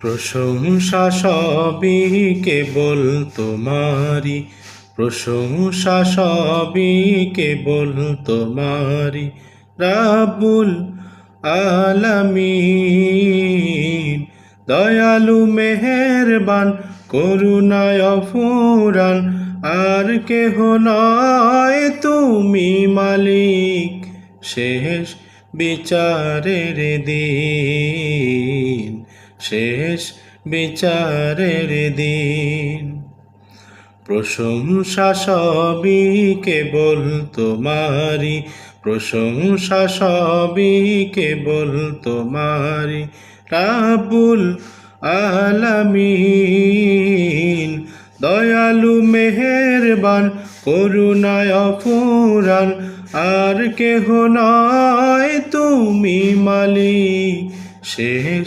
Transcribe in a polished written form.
প্রশংসা সবই কেবল তোমারি, প্রশংসা সবই কেবল তোমারি রাব্বুল আলামিন। দয়ালু মেহেরবান করুণায় অফুরান, আর কেহ নয় তুমি মালিক শেষ বিচারের দিন, শেষ বিচারের দিন। প্রশংসা সবই কেবল তোমারি, প্রশংসা সবই কেবল তোমারি রাব্বুল আলামিন। দয়ালু মেহেরবান করুণায় অফুরান, আর কেহ নয় তুমি মালিক শেষ